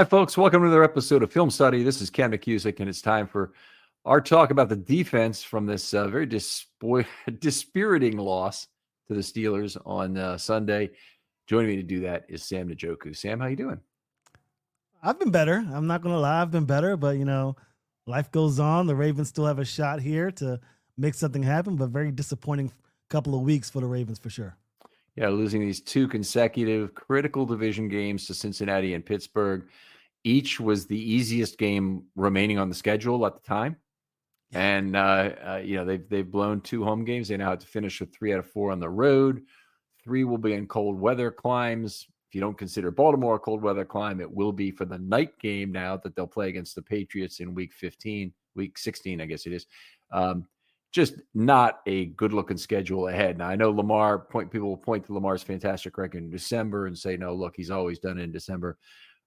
Hi, folks. Welcome to another episode of Film Study. This is Ken McKusick, and it's time for our talk about the defense from this very dispiriting loss to the Steelers on Sunday. Joining me to do that is Sam Njoku. Sam, how you doing? I've been better. I'm not going to lie. I've been better, but life goes on. The Ravens still have a shot here to make something happen, but very disappointing couple of weeks for the Ravens for sure. Yeah, losing these two consecutive critical division games to Cincinnati and Pittsburgh. Each was the easiest game remaining on the schedule at the time. And, they've blown two home games. They now have to finish with 3 out of 4 on the road. 3 will be in cold weather climes. If you don't consider Baltimore a cold weather climb, it will be for the night game now that they'll play against the Patriots in week 16, I guess it is. Just not a good-looking schedule ahead. Now, I know people will point to Lamar's fantastic record in December and say, no, look, he's always done it in December.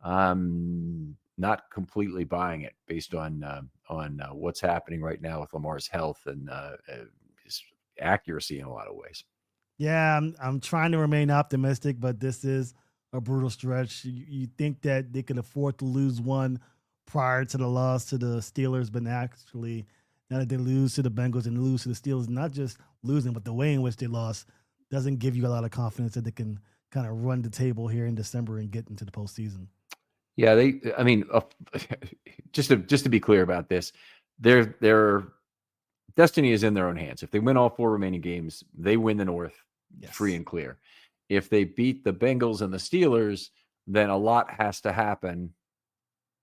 Not completely buying it based on what's happening right now with Lamar's health and his accuracy in a lot of ways. Yeah, I'm trying to remain optimistic, but this is a brutal stretch. You think that they could afford to lose one prior to the loss to the Steelers, but actually now that they lose to the Bengals and lose to the Steelers, not just losing, but the way in which they lost doesn't give you a lot of confidence that they can kind of run the table here in December and get into the postseason. Yeah, just to be clear about this, their destiny is in their own hands. If they win all 4 remaining games, they win the North free and clear. If they beat the Bengals and the Steelers, then a lot has to happen.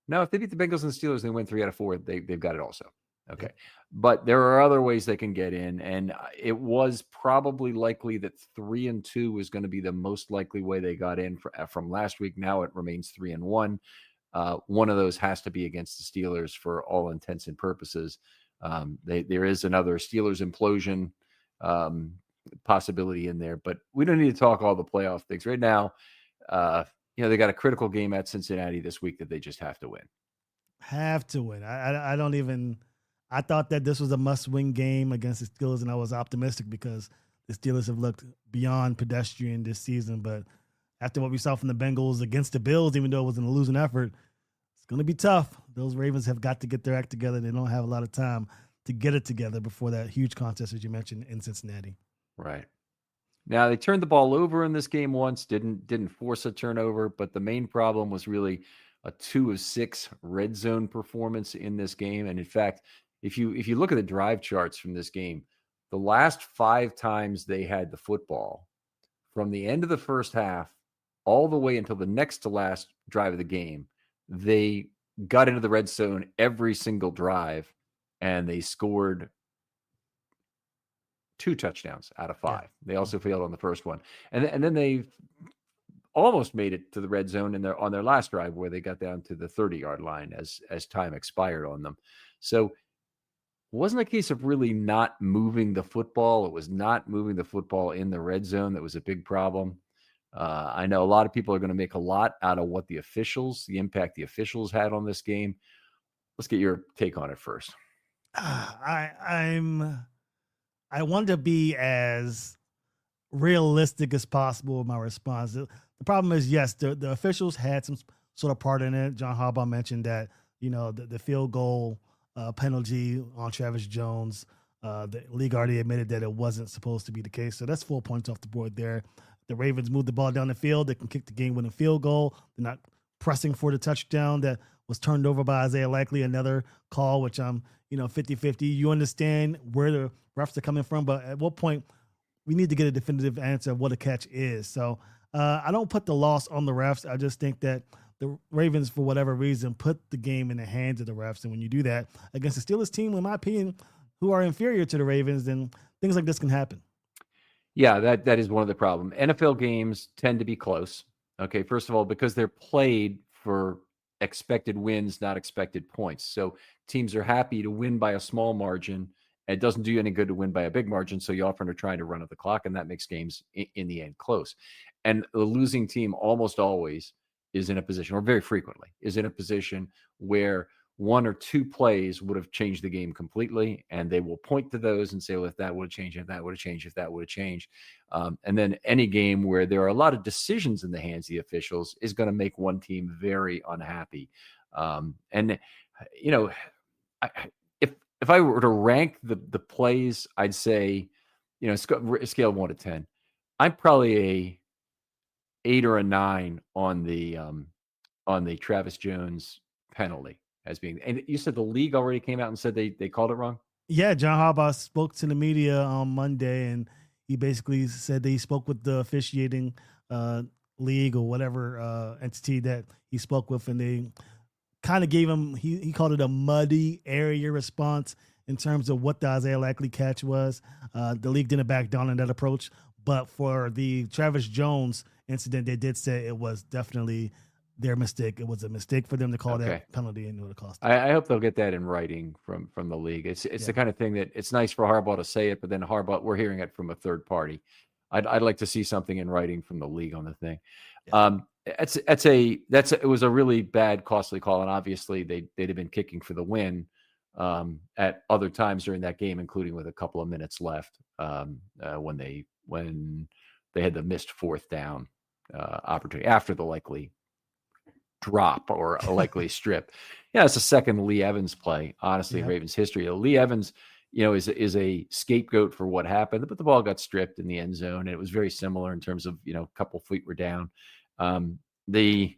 Now, if they beat the Bengals and the Steelers, they win 3 out of 4. They've got it also. Okay. Yeah. But there are other ways they can get in. And it was probably likely that 3-2 was going to be the most likely way they got in from last week. Now it remains 3-1. One of those has to be against the Steelers for all intents and purposes. There is another Steelers implosion possibility in there, but we don't need to talk all the playoff things right now. They got a critical game at Cincinnati this week that they just have to win. Have to win. I thought that this was a must-win game against the Steelers, and I was optimistic because the Steelers have looked beyond pedestrian this season. But after what we saw from the Bengals against the Bills, even though it was in a losing effort, it's going to be tough. Those Ravens have got to get their act together. They don't have a lot of time to get it together before that huge contest, as you mentioned, in Cincinnati. Right. Now, they turned the ball over in this game once, didn't force a turnover, but the main problem was really a 2 of 6 red zone performance in this game. And in fact, if you look at the drive charts from this game, the last 5 times they had the football, from the end of the first half all the way until the next to last drive of the game, they got into the red zone every single drive, and they scored 2 touchdowns out of 5. Yeah. They also failed on the first one. And then they almost made it to the red zone on their last drive where they got down to the 30-yard line as time expired on them. So it wasn't a case of really not moving the football. It was not moving the football in the red zone that was a big problem. I know a lot of people are going to make a lot out of what the impact the officials had on this game. Let's get your take on it first. I want to be as realistic as possible with my response. The problem is, yes, the officials had some sort of part in it. John Harbaugh mentioned that, the field goal penalty on Travis Jones, the league already admitted that it wasn't supposed to be the case. So that's 4 points off the board there. The Ravens moved the ball down the field. They can kick the game-winning field goal. They're not pressing for the touchdown that was turned over by Isaiah Likely, another call, which I'm, 50-50. You understand where the refs are coming from, but at what point we need to get a definitive answer of what a catch is. So I don't put the loss on the refs. I just think that the Ravens, for whatever reason, put the game in the hands of the refs. And when you do that against the Steelers team, in my opinion, who are inferior to the Ravens, then things like this can happen. Yeah, that is one of the problems. NFL games tend to be close. Okay, first of all, because they're played for expected wins, not expected points. So teams are happy to win by a small margin. And it doesn't do you any good to win by a big margin. So you often are trying to run at the clock, and that makes games in the end close. And the losing team almost always is in a position, or very frequently, is in a position where one or two plays would have changed the game completely. And they will point to those and say, well, if that would have changed, if that would have changed, if that would have changed. And then any game where there are a lot of decisions in the hands of the officials is going to make one team very unhappy. And, you know, if I were to rank the plays, I'd say, you know, scale of 1 to 10, I'm probably a 8 or a 9 on the Travis Jones penalty as being. And you said the league already came out and said they called it wrong. Yeah, John Harbaugh spoke to the media on Monday, and he basically said that he spoke with the officiating league or whatever entity that he spoke with, and they kind of gave him, he called it a muddy area response in terms of what the Isaiah Likely catch was. The league didn't back down on that approach, but for the Travis Jones incident, they did say it was definitely their mistake. It was a mistake for them to call that penalty, and it would have cost them. I hope they'll get that in writing from the league. It's the kind of thing that it's nice for Harbaugh to say it, but then Harbaugh, we're hearing it from a third party. I'd like to see something in writing from the league on the thing. Yeah. It was a really bad, costly call, and obviously they'd have been kicking for the win at other times during that game, including with a couple of minutes left when they had the missed fourth down opportunity after the likely drop or a likely strip. Yeah, it's the second Lee Evans play, honestly, in Ravens history. Lee Evans, you know, is a scapegoat for what happened, but the ball got stripped in the end zone, and it was very similar in terms of, you know, a couple feet were down. The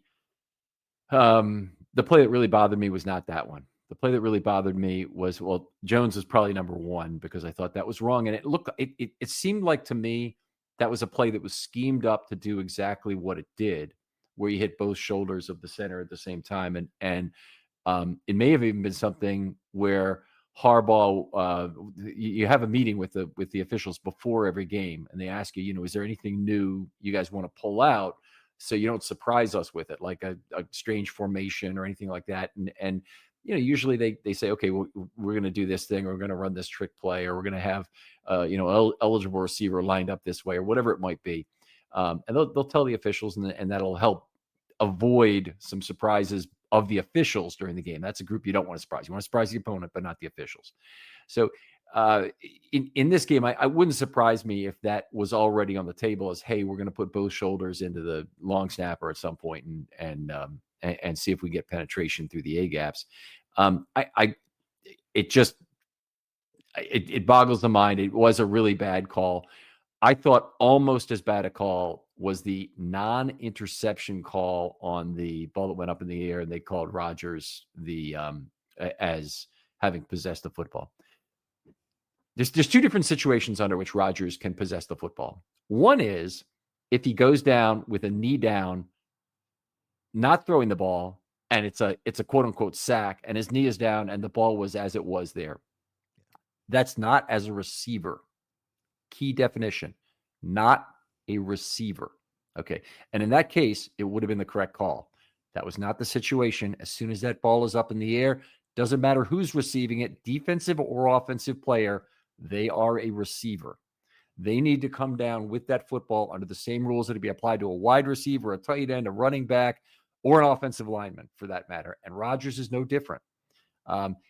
play that really bothered me was not that one. The play that really bothered me was, well, Jones is probably number one because I thought that was wrong. And it seemed like to me that was a play that was schemed up to do exactly what it did, where you hit both shoulders of the center at the same time. And it may have even been something where Harbaugh, you have a meeting with the officials before every game, and they ask you, you know, is there anything new you guys want to pull out so you don't surprise us with it, like a strange formation or anything like that. And you know, usually they say, okay, well, we're going to do this thing, or we're going to run this trick play, or we're going to have you know, eligible receiver lined up this way, or whatever it might be. And they'll tell the officials, and that'll help avoid some surprises of the officials during the game. That's a group you don't want to surprise. You want to surprise the opponent, but not the officials. So in this game, I wouldn't surprise me if that was already on the table as, hey, we're going to put both shoulders into the long snapper at some point and see if we get penetration through the A gaps. It boggles the mind. It was a really bad call. I thought almost as bad a call was the non-interception call on the ball that went up in the air, and they called Rodgers as having possessed the football. There's two different situations under which Rodgers can possess the football. One is if he goes down with a knee down, not throwing the ball, and it's a quote unquote sack, and his knee is down and the ball was as it was there. That's not as a receiver. Key definition, not a receiver. Okay. And in that case, it would have been the correct call. That was not the situation. As soon as that ball is up in the air, doesn't matter who's receiving it, defensive or offensive player, they are a receiver. They need to come down with that football under the same rules that would be applied to a wide receiver, a tight end, a running back, or an offensive lineman for that matter. And Rodgers is no different.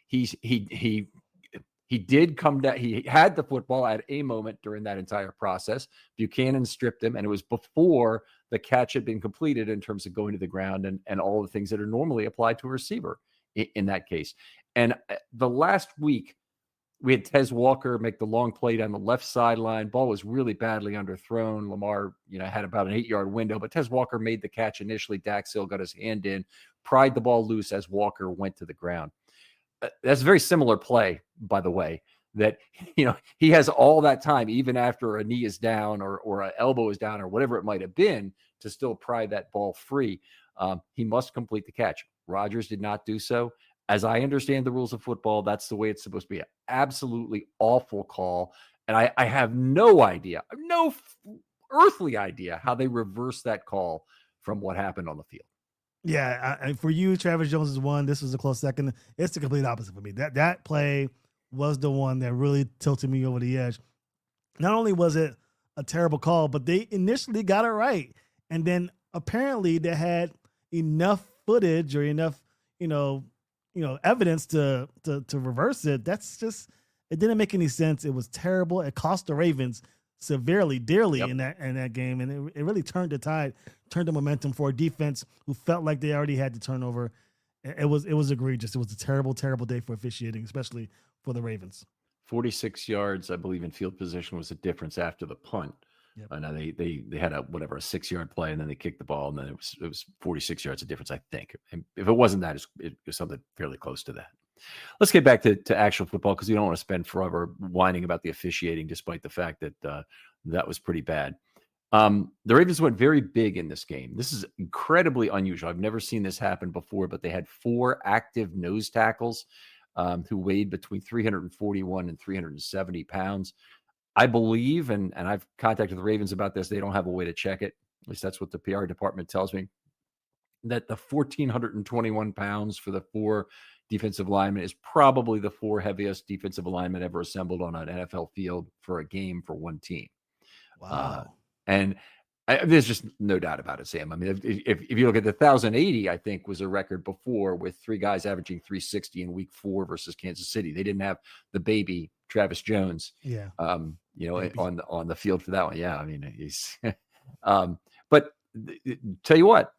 He did come down. He had the football at a moment during that entire process. Buchanan stripped him, and it was before the catch had been completed in terms of going to the ground and all the things that are normally applied to a receiver in that case. And the last week, we had Tez Walker make the long play down the left sideline. Ball was really badly underthrown. Lamar, had about an 8-yard window, but Tez Walker made the catch initially. Dax Hill got his hand in, pried the ball loose as Walker went to the ground. That's a very similar play, by the way, that, he has all that time, even after a knee is down or an elbow is down or whatever it might have been, to still pry that ball free. He must complete the catch. Rodgers did not do so. As I understand the rules of football, that's the way it's supposed to be. An absolutely awful call. And I have no idea, no earthly idea how they reverse that call from what happened on the field. Yeah, for you, Travis Jones is one. This was a close second. It's the complete opposite for me. That play was the one that really tilted me over the edge. Not only was it a terrible call, but they initially got it right. And then apparently they had enough footage or enough, evidence to reverse it. That's just, it didn't make any sense. It was terrible. It cost the Ravens severely, dearly Yep. in that game, and it really turned the tide, turned the momentum for a defense who felt like they already had the turnover. It was egregious. It was a terrible, terrible day for officiating, especially for the Ravens. 46 yards, I believe, in field position was the difference after the punt. Yep. Now they had a 6-yard play, and then they kicked the ball, and then it was 46 yards of difference, I think. And if it wasn't that, it was something fairly close to that. Let's get back to actual football, because we don't want to spend forever whining about the officiating, despite the fact that that was pretty bad. The Ravens went very big in this game. This is incredibly unusual. I've never seen this happen before, but they had 4 active nose tackles who weighed between 341 and 370 pounds. I believe, and I've contacted the Ravens about this, they don't have a way to check it. At least that's what the PR department tells me, that the 1,421 pounds for the 4 defensive linemen is probably the 4 heaviest defensive linemen ever assembled on an NFL field for a game for one team. Wow. And there's just no doubt about it, Sam. I mean, if you look at the 1,080, I think was a record before, with 3 guys averaging 360 in week 4 versus Kansas City. They didn't have the baby Travis Jones, Yeah. on the field for that one. Yeah, I mean, he's, but tell you what,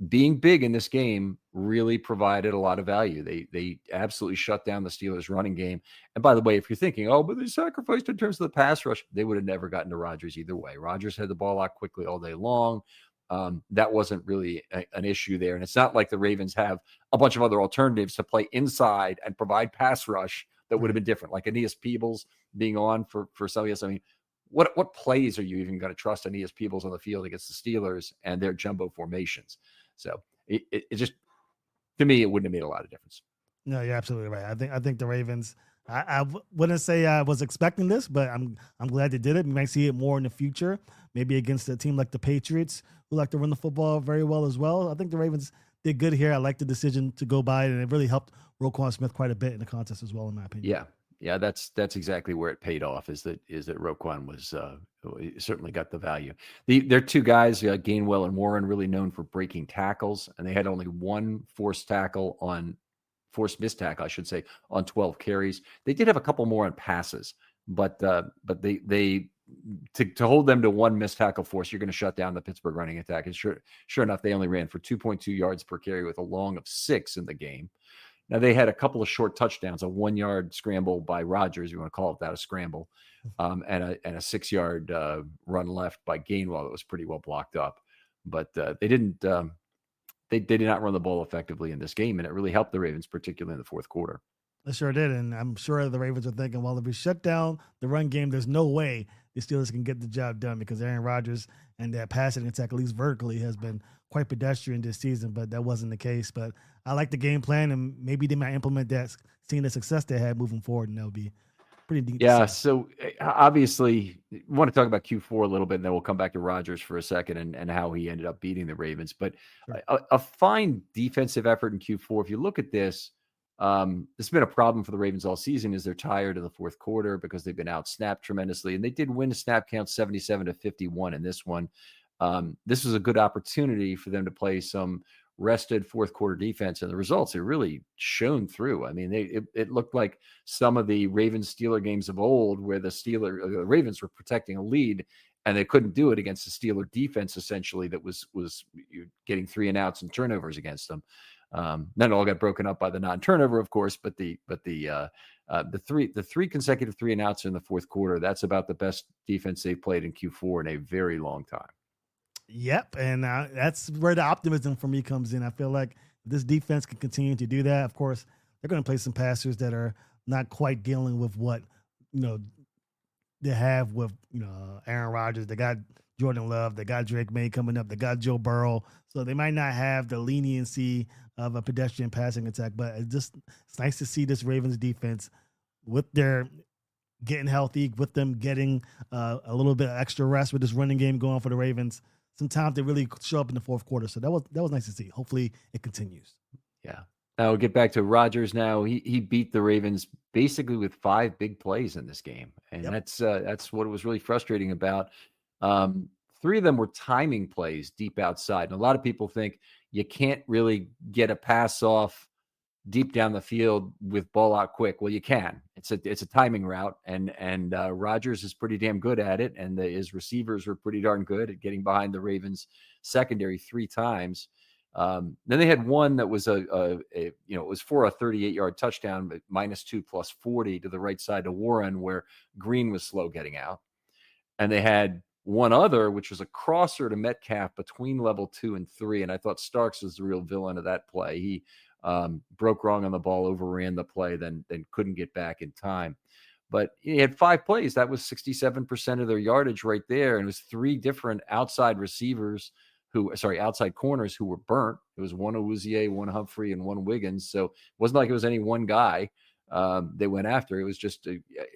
being big in this game really provided a lot of value. They absolutely shut down the Steelers' running game. And by the way, if you're thinking, oh, but they sacrificed in terms of the pass rush, they would have never gotten to Rodgers either way. Rodgers had the ball out quickly all day long. That wasn't really an issue there. And it's not like the Ravens have a bunch of other alternatives to play inside and provide pass rush that would have been different, like Aeneas Peebles being on for some of us. I mean, what plays are you even going to trust Aeneas Peebles on the field against the Steelers and their jumbo formations? So it just, to me, it wouldn't have made a lot of difference. No, you're absolutely right. I think the Ravens. I wouldn't say I was expecting this, but I'm glad they did it. We might see it more in the future, maybe against a team like the Patriots, who like to run the football very well as well. I think the Ravens did good here. I like the decision to go by it, and it really helped Roquan Smith quite a bit in the contest as well, in my opinion. Yeah, that's exactly where it paid off. Is that Roquan was certainly got the value. Their 2 guys, Gainwell and Warren, really known for breaking tackles, and they had only 1 forced missed tackle, I should say, on 12 carries. They did have a couple more on passes, but they to hold them to 1 missed tackle force, you're going to shut down the Pittsburgh running attack. And sure enough, they only ran for 2.2 yards per carry with a long of 6 in the game. Now, they had a couple of short touchdowns, a 1-yard scramble by Rodgers, you want to call it that, a scramble, and a 6-yard run left by Gainwell that was pretty well blocked up. But they didn't. They did not run the ball effectively in this game, and it really helped the Ravens, particularly in the fourth quarter. It sure did, and I'm sure the Ravens are thinking, well, if we shut down the run game, there's no way the Steelers can get the job done, because Aaron Rodgers and that passing attack, at least vertically, has been quite pedestrian this season, but that wasn't the case. But I like the game plan, and maybe they might implement that, seeing the success they had moving forward, and that would be pretty neat. Yeah, so obviously, we want to talk about Q4 a little bit, and then we'll come back to Rodgers for a second and how he ended up beating the Ravens. But a fine defensive effort in Q4. If you look at this, this has been a problem for the Ravens all season, is they're tired in the fourth quarter because they've been out-snapped tremendously, and they did win a snap count 77-51 in this one. This was a good opportunity for them to play some rested fourth quarter defense, and the results have really shown through. I mean, it looked like some of the Ravens Steeler games of old, where the Ravens were protecting a lead and they couldn't do it against the Steeler defense, essentially, that was getting 3 and outs and turnovers against them. Then it all got broken up by the non-turnover, of course, but the 3 consecutive 3 and outs in the fourth quarter, that's about the best defense they've played in Q4 in a very long time. Yep, and that's where the optimism for me comes in. I feel like this defense can continue to do that. Of course, they're going to play some passers that are not quite dealing with what they have with Aaron Rodgers. They got Jordan Love, they got Drake May coming up, they got Joe Burrow, so they might not have the leniency of a pedestrian passing attack. But it's nice to see this Ravens defense with their getting healthy, with them getting a little bit of extra rest with this running game going for the Ravens. Sometimes they really show up in the fourth quarter. So that was nice to see. Hopefully it continues. Yeah. Now we'll get back to Rodgers now. He beat the Ravens basically with 5 big plays in this game. And that's what it was really frustrating about. 3 of them were timing plays deep outside. And a lot of people think you can't really get a pass off deep down the field with ball out quick. Well, you can. It's a timing route, and Rodgers is pretty damn good at it, and his receivers were pretty darn good at getting behind the Ravens secondary 3 times. Then they had one that was it was for a 38-yard touchdown, but -2 +40 to the right side to Warren, where Green was slow getting out. And they had one other, which was a crosser to Metcalf between level 2 and 3. And I thought Starks was the real villain of that play. He broke wrong on the ball, overran the play, then couldn't get back in time. But he had 5 plays. That was 67% of their yardage right there. And it was 3 different outside corners who were burnt. It was one Awuzie, one Humphrey, and one Wiggins. So it wasn't like it was any one guy they went after. It was just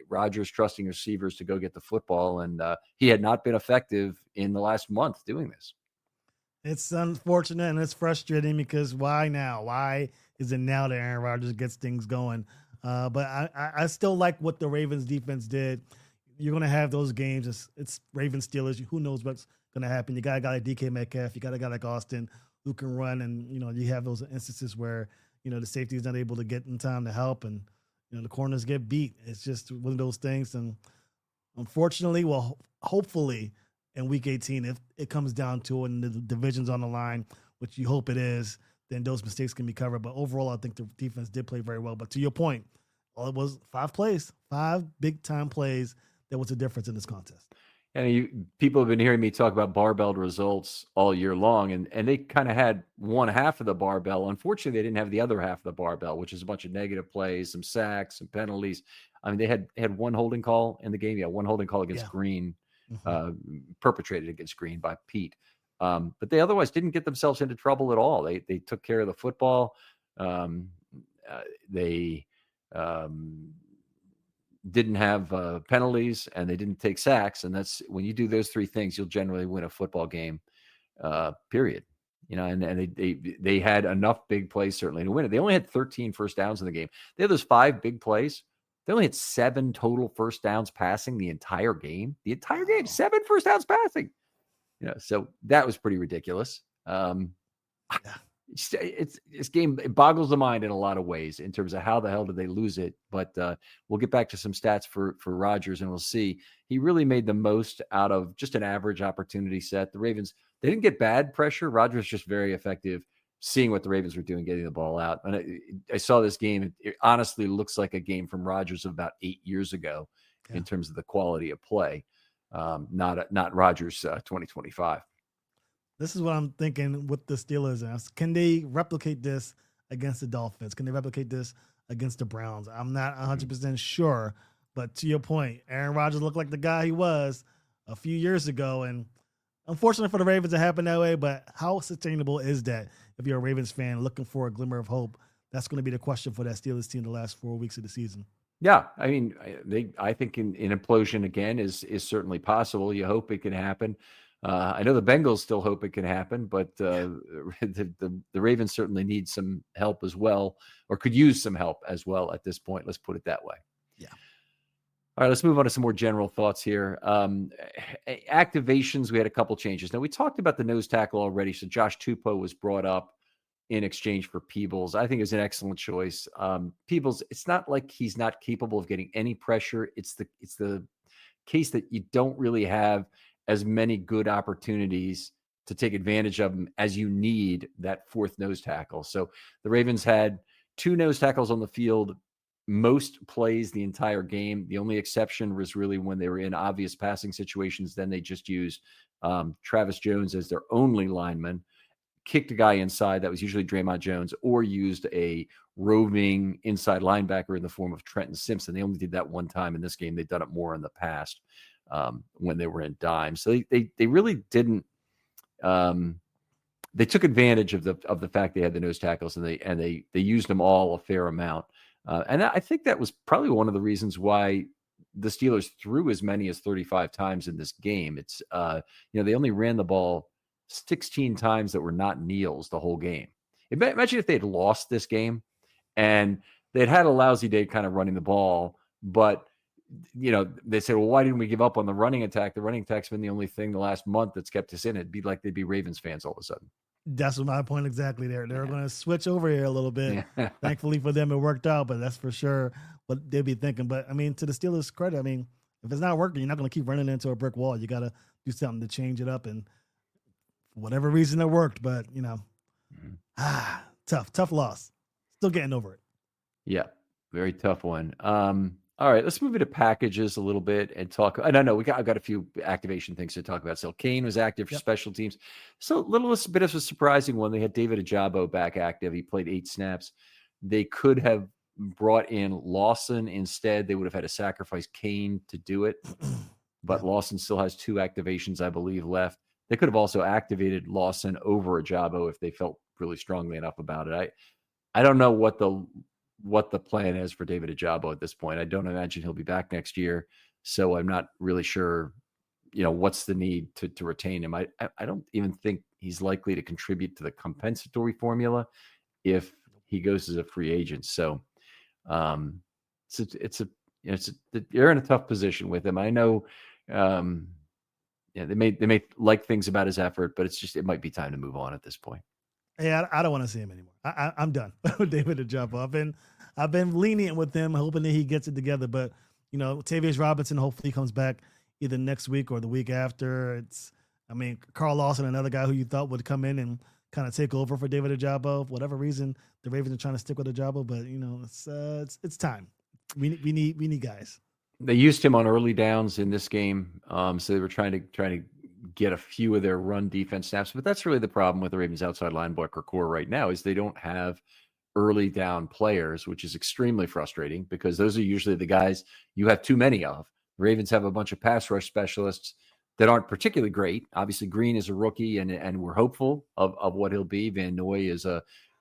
Rodgers trusting receivers to go get the football. And he had not been effective in the last month doing this. It's unfortunate and it's frustrating because why now? Why is it now that Aaron Rodgers gets things going? But I still like what the Ravens defense did. You're going to have those games. It's Ravens Steelers. Who knows what's going to happen? You got a guy like DK Metcalf. You got a guy like Austin who can run. And, you have those instances where, the safety is not able to get in time to help. And, the corners get beat. It's just one of those things. And unfortunately, hopefully in week 18, if it comes down to it and the division's on the line, which you hope it is, then those mistakes can be covered. But overall, I think the defense did play very well. But to your point, all it was 5 plays, 5 big-time plays. That was the difference in this contest. And people have been hearing me talk about barbell results all year long, and they kind of had one half of the barbell. Unfortunately, they didn't have the other half of the barbell, which is a bunch of negative plays, some sacks, some penalties. I mean, they had one holding call in the game. Yeah, one holding call against Green, perpetrated against Green by Pete. But they otherwise didn't get themselves into trouble at all. They took care of the football. They didn't have penalties, and they didn't take sacks. And that's when you do those 3 things, you'll generally win a football game, period. And they had enough big plays certainly to win it. They only had 13 first downs in the game. They had those 5 big plays. They only had 7 total first downs passing the entire game. 7 first downs passing. So that was pretty ridiculous. This game, it boggles the mind in a lot of ways in terms of how the hell did they lose it. But we'll get back to some stats for Rodgers, and we'll see. He really made the most out of just an average opportunity set. The Ravens, they didn't get bad pressure. Rodgers just very effective seeing what the Ravens were doing, getting the ball out. And I saw this game. It honestly looks like a game from Rodgers of about 8 years ago in terms of the quality of play. Not Rodgers 2025. This is what I'm thinking with the Steelers. Can they replicate this against the Dolphins? Can they replicate this against the Browns? I'm not 100% sure. But to your point, Aaron Rodgers looked like the guy he was a few years ago. And unfortunately for the Ravens, it happened that way. But how sustainable is that if you're a Ravens fan looking for a glimmer of hope? That's going to be the question for that Steelers team the last 4 weeks of the season. Yeah, I mean, I think an implosion again is certainly possible. You hope it can happen. I know the Bengals still hope it can happen, but the Ravens certainly need some help as well, or could use some help as well at this point. Let's put it that way. Yeah. All right, let's move on to some more general thoughts here. Activations, we had a couple changes. Now, we talked about the nose tackle already, so Josh Tupou was brought up in exchange for Peebles. I think it was an excellent choice. Peebles, it's not like he's not capable of getting any pressure. It's the case that you don't really have as many good opportunities to take advantage of them as you need that 4th nose tackle. So the Ravens had 2 nose tackles on the field, most plays the entire game. The only exception was really when they were in obvious passing situations. Then they just used Travis Jones as their only lineman, kicked a guy inside, that was usually Draymond Jones, or used a roving inside linebacker in the form of Trenton Simpson. They only did that one time in this game. They've done it more in the past when they were in dime. So they really didn't. They took advantage of the fact they had the nose tackles, and they used them all a fair amount. And I think that was probably one of the reasons why the Steelers threw as many as 35 times in this game. It's they only ran the ball 16 times that were not kneels the whole game. Imagine if they had lost this game and they'd had a lousy day kind of running the ball, but they said, well, why didn't we give up on the running attack? The running attack's been the only thing the last month that's kept us in it. It'd be like they'd be Ravens fans all of a sudden. That's my point exactly there. They're going to switch over here a little bit. Yeah. Thankfully for them, it worked out, but that's for sure what they'd be thinking. But I mean, to the Steelers' credit, I mean, if it's not working, you're not going to keep running into a brick wall. You got to do something to change it up. And for whatever reason, it worked. But, tough loss. Still getting over it. Yeah, very tough one. All right, let's move into packages a little bit and talk. I don't know. I've got a few activation things to talk about. So Kane was active for special teams. So a bit of a surprising one. They had David Ajabo back active. He played 8 snaps. They could have brought in Lawson instead. They would have had to sacrifice Kane to do it. But Lawson still has 2 activations, I believe, left. They could have also activated Lawson over Ajabo if they felt really strongly enough about it. I don't know what the plan is for David Ajabo at this point. I don't imagine he'll be back next year. So I'm not really sure, what's the need to retain him. I don't even think he's likely to contribute to the compensatory formula if he goes as a free agent. So they're in a tough position with him. I know, they may like things about his effort, but it might be time to move on at this point. Yeah, I don't want to see him anymore. I'm done with David Ajabo. I've been lenient with him, hoping that he gets it together. But Tavius Robinson hopefully comes back either next week or the week after. Carl Lawson, another guy who you thought would come in and kind of take over for David Ajabo. For whatever reason, the Ravens are trying to stick with Ajabo, but it's time. We need guys. They used him on early downs in this game, so they were trying to get a few of their run defense snaps. But that's really the problem with the Ravens outside linebacker core right now is they don't have early down players, which is extremely frustrating because those are usually the guys you have too many of. The Ravens have a bunch of pass rush specialists that aren't particularly great. Obviously, Green is a rookie, and we're hopeful of what he'll be. Van Noy is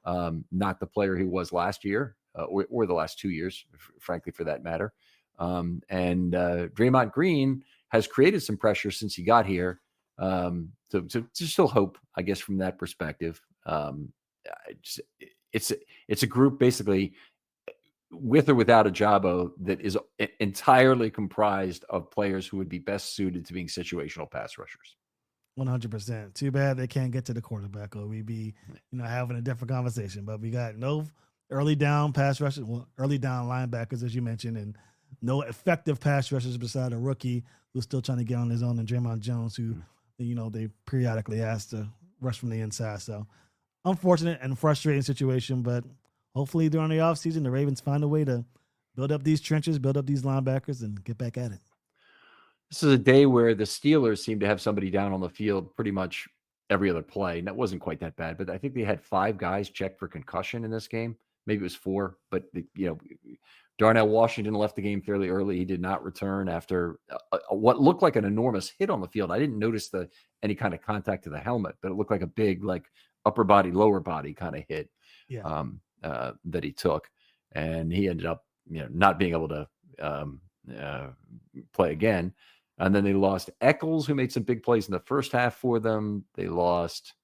not the player he was last year or the last 2 years, frankly, for that matter. And Draymond Green has created some pressure since he got here. So still hope, I guess, from that perspective. It's a group basically with or without Ajabo that is entirely comprised of players who would be best suited to being situational pass rushers. 100%. Too bad they can't get to the quarterback, or we'd be, having a different conversation. But we got no early down pass rushers, early down linebackers, as you mentioned, and no effective pass rushers beside a rookie who's still trying to get on his own, and Draymond Jones, who, they periodically ask to rush from the inside. So unfortunate and frustrating situation, but hopefully during the offseason, the Ravens find a way to build up these trenches, build up these linebackers, and get back at it. This is a day where the Steelers seem to have somebody down on the field pretty much every other play. And that wasn't quite that bad, but I think they had 5 guys checked for concussion in this game. Maybe it was 4, but Darnell Washington left the game fairly early. He did not return after what looked like an enormous hit on the field. I didn't notice any kind of contact to the helmet, but it looked like a big, upper body, lower body kind of hit that he took. And he ended up, not being able to play again. And then they lost Eccles, who made some big plays in the first half for them. They lost.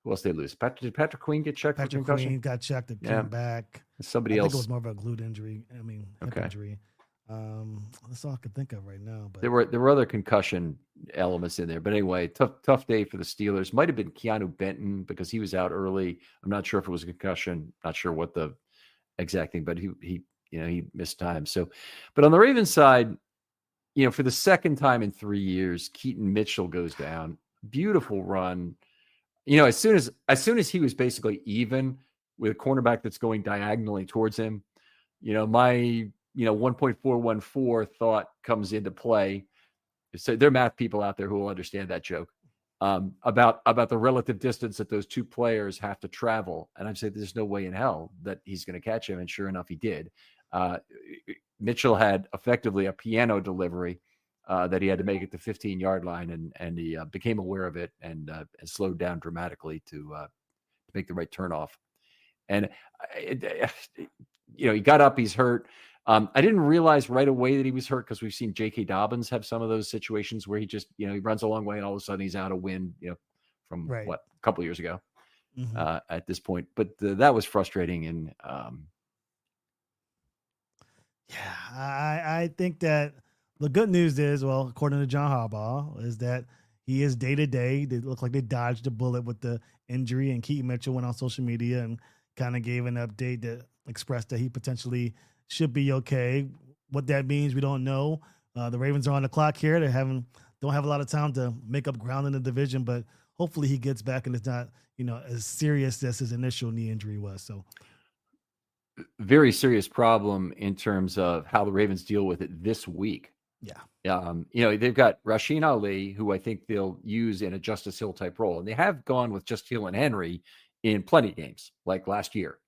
Who else did they lose? Did Patrick Queen get checked for concussion? Queen got checked and came back. Somebody else. I think it was more of a glute injury. Hip injury. That's all I can think of right now. But there were other concussion elements in there. But anyway, tough day for the Steelers. Might have been Keanu Benton because he was out early. I'm not sure if it was a concussion. Not sure what the exact thing, but he missed time. So, but on the Ravens side, for the second time in 3 years, Keaton Mitchell goes down. Beautiful run. As soon as he was basically even with a cornerback that's going diagonally towards him, my 1.414 thought comes into play. So there are math people out there who will understand that joke about the relative distance that those 2 players have to travel. And I'd say there's no way in hell that he's going to catch him. And sure enough, he did. Mitchell had effectively a piano delivery that he had to make at the 15-yard line, and he became aware of it and slowed down dramatically to make the right turnoff. And he got up. He's hurt. I didn't realize right away that he was hurt because we've seen J.K. Dobbins have some of those situations where he just he runs a long way and all of a sudden he's out of wind. From a couple of years ago at this point. But that was frustrating. And I think that the good news is, well, according to John Harbaugh, is that he is day to day. They look like they dodged a bullet with the injury, and Keaton Mitchell went on social media and kind of gave an update that expressed that he potentially should be okay. What that means, we don't know. The Ravens are on the clock here. They don't have a lot of time to make up ground in the division, but hopefully he gets back and it's not, as serious as his initial knee injury was. So very serious problem in terms of how the Ravens deal with it this week. Yeah. They've got Rasheen Ali, who I think they'll use in a Justice Hill type role. And they have gone with just Hill and Henry in plenty of games, like last year,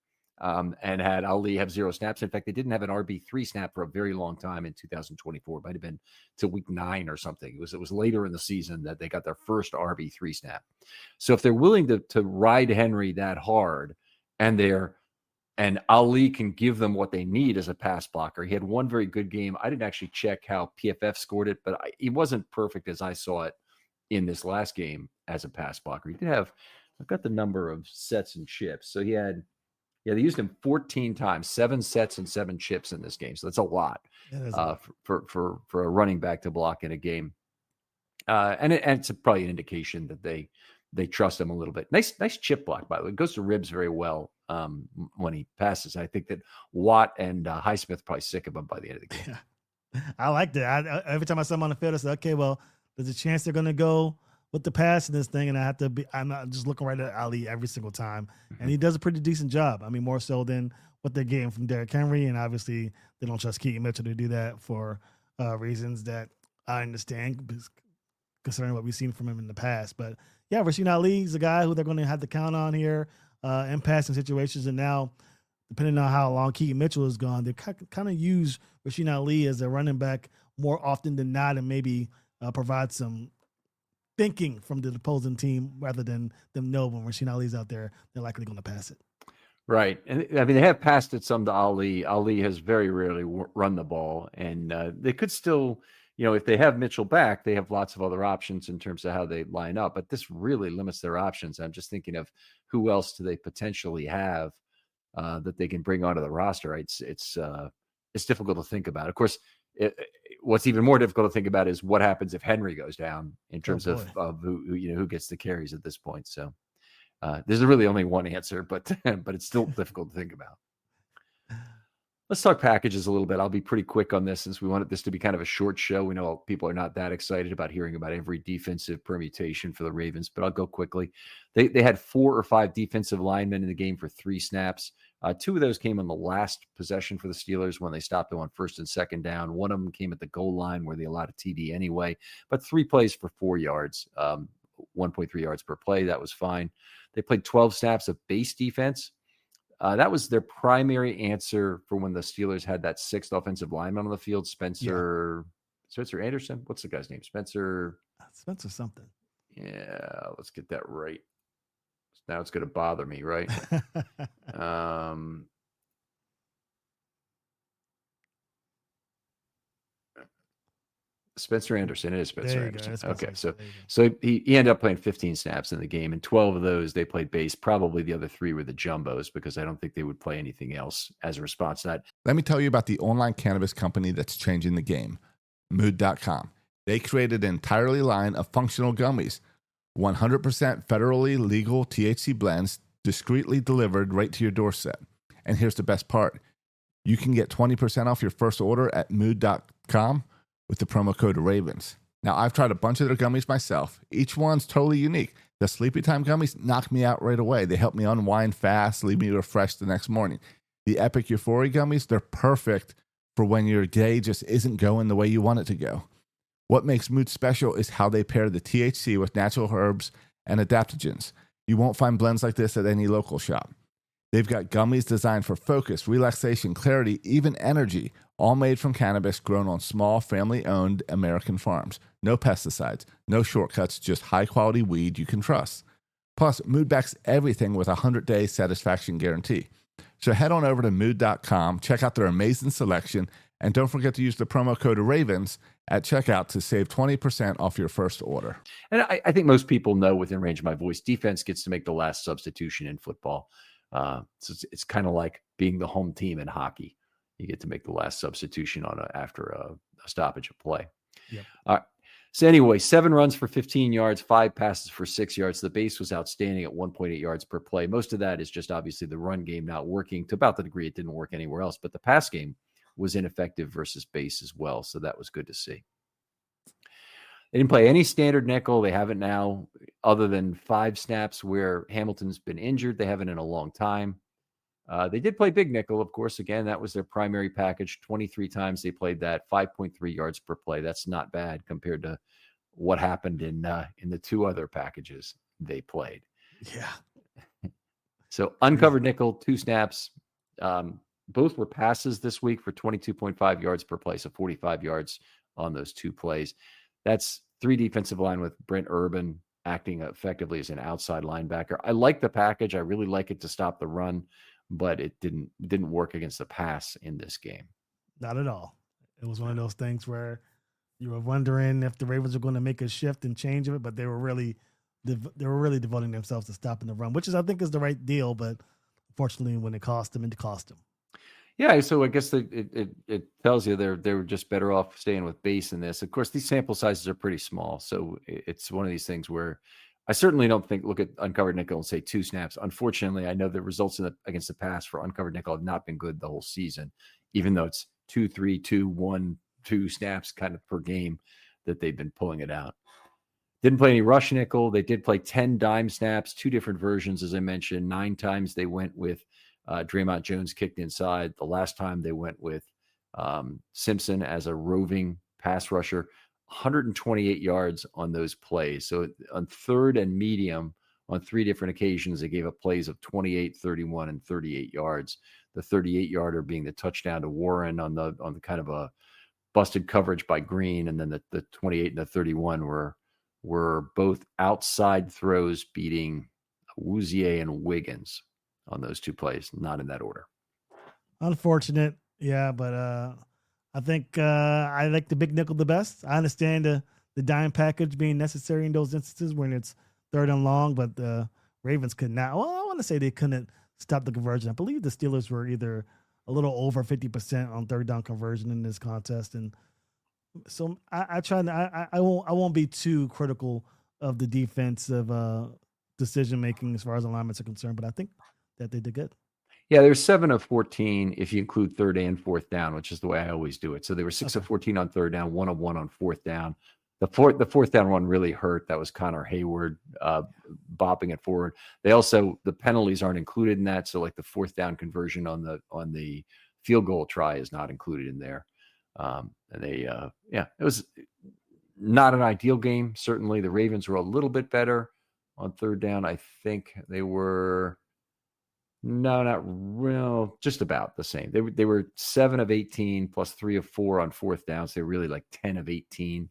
and had Ali have 0 snaps. In fact, they didn't have an RB3 snap for a very long time in 2024. It might have been to week 9 or something. It was later in the season that they got their first RB3 snap. So if they're willing to ride Henry that hard, and Ali can give them what they need as a pass blocker. He had one very good game. I didn't actually check how PFF scored it, but he wasn't perfect as I saw it in this last game as a pass blocker. He did have, I've got the number of sets and chips. So they used him 14 times, 7 sets and 7 chips in this game. So that's a lot for a running back to block in a game. And it's probably an indication that they trust him a little bit. Nice chip block, by the way. It goes to ribs very well when he passes. I think that Watt and Highsmith probably sick of him by the end of the game. Yeah. I like that. Every time I saw him on the field, I said, okay, well, there's a chance they're going to go with the pass in this thing, and I'm not just looking right at Ali every single time. And he does a pretty decent job. I mean, more so than what they're getting from Derrick Henry, and obviously they don't trust Keaton Mitchell to do that for reasons that I understand, considering what we've seen from him in the past. But yeah, Rasheen Ali is a guy who they're going to have to count on here in passing situations. And now, depending on how long Keaton Mitchell is gone, they kind of use Rasheen Ali as a running back more often than not, and maybe provide some thinking from the opposing team rather than them know when Rasheen Ali's out there, they're likely going to pass it. Right. And I mean, they have passed it some to Ali. Ali has very rarely run the ball, and they could still, if they have Mitchell back, they have lots of other options in terms of how they line up, but this really limits their options. I'm just thinking of who else do they potentially have that they can bring onto the roster. It's difficult to think about. Of course, what's even more difficult to think about is what happens if Henry goes down in terms of who gets the carries at this point. So there's really only one answer, but it's still difficult to think about. Let's talk packages a little bit. I'll be pretty quick on this since we wanted this to be kind of a short show. We know people are not that excited about hearing about every defensive permutation for the Ravens, but I'll go quickly. They had 4 or 5 defensive linemen in the game for 3 snaps. 2 of those came on the last possession for the Steelers when they stopped them on 1st and 2nd down. One of them came at the goal line where they allowed a TD anyway, but 3 plays for 4 yards, 1.3 yards per play. That was fine. They played 12 snaps of base defense. That was their primary answer for when the Steelers had that 6th offensive lineman on the field, Spencer Anderson. What's the guy's name? Spencer something. Yeah, let's get that right. Now it's going to bother me, right? Spencer Anderson. It is Spencer Anderson. Okay, so he ended up playing 15 snaps in the game, and 12 of those they played base. Probably the other 3 were the jumbos because I don't think they would play anything else as a response to that. Let me tell you about the online cannabis company that's changing the game, Mood.com. They created an entirely line of functional gummies, 100% federally legal THC blends, discreetly delivered right to your doorstep. And here's the best part. You can get 20% off your first order at Mood.com with the promo code Ravens. Now, I've tried a bunch of their gummies myself. Each one's totally unique. The Sleepy Time gummies knock me out right away. They help me unwind fast, leave me refreshed the next morning. The Epic Euphoria gummies, they're perfect for when your day just isn't going the way you want it to go. What makes Mood special is how they pair the THC with natural herbs and adaptogens. You won't find blends like this at any local shop. They've got gummies designed for focus, relaxation, clarity, even energy, all made from cannabis grown on small, family-owned American farms. No pesticides, no shortcuts, just high-quality weed you can trust. Plus, Mood backs everything with a 100-day satisfaction guarantee. So head on over to Mood.com, check out their amazing selection, and don't forget to use the promo code Ravens at checkout to save 20% off your first order. And I think most people know within range of my voice, defense gets to make the last substitution in football. So it's kind of like being the home team in hockey. You get to make the last substitution after a stoppage of play. Yep. All right. So anyway, 7 runs for 15 yards, 5 passes for 6 yards. The base was outstanding at 1.8 yards per play. Most of that is just obviously the run game not working to about the degree it didn't work anywhere else. But the pass game was ineffective versus base as well. So that was good to see. They didn't play any standard nickel. They haven't now, other than 5 snaps where Hamilton's been injured. They haven't in a long time. They did play big nickel, of course. Again, that was their primary package. 23 times they played that, 5.3 yards per play. That's not bad compared to what happened in the 2 other packages they played. Yeah. So uncovered nickel, 2 snaps. Both were passes this week for 22.5 yards per play, so 45 yards on those 2 plays. That's 3 defensive line with Brent Urban acting effectively as an outside linebacker. I like the package. I really like it to stop the run, but it didn't work against the pass in this game. Not at all. It was one of those things where you were wondering if the Ravens were going to make a shift and change of it, but they were really devoting themselves to stopping the run, which I think is the right deal. But unfortunately, when it cost them, it cost them. Yeah, so I guess it tells you they were just better off staying with base in this. Of course, these sample sizes are pretty small, so it's one of these things where I certainly don't think look at uncovered nickel and say 2 snaps. Unfortunately, I know the results against the pass for uncovered nickel have not been good the whole season, even though it's 2, 3, 2, 1, 2 snaps kind of per game that they've been pulling it out. Didn't play any rush nickel. They did play 10 dime snaps, 2 different versions, as I mentioned. 9 times they went with Draymond Jones kicked inside. The last time they went with Simpson as a roving pass rusher, 128 yards on those plays. So on 3rd and medium, on 3 different occasions, they gave up plays of 28, 31, and 38 yards. The 38-yarder being the touchdown to Warren on the kind of a busted coverage by Green, and then the 28 and the 31 were both outside throws beating Wouzier and Wiggins on those 2 plays, not in that order. Unfortunate. Yeah, but I think I like the big nickel the best. I understand the dime package being necessary in those instances when it's 3rd and long, but the Ravens could not. Well, I want to say they couldn't stop the conversion. I believe the Steelers were either a little over 50% on 3rd down conversion in this contest, and so I won't be too critical of the defensive decision making as far as alignments are concerned, but I think that they did good. Yeah, they're 7 of 14 if you include 3rd and 4th down, which is the way I always do it. So they were 6 of 14 on 3rd down, 1 of 1 on 4th down. The fourth down one really hurt. That was Connor Hayward bopping it forward. They also, the penalties aren't included in that. So like the 4th down conversion on the field goal try is not included in there. And it was not an ideal game. Certainly the Ravens were a little bit better on 3rd down. I think they were, no, not real, just about the same. They were 7 of 18 plus 3 of 4 on 4th down. So they're really like 10 of 18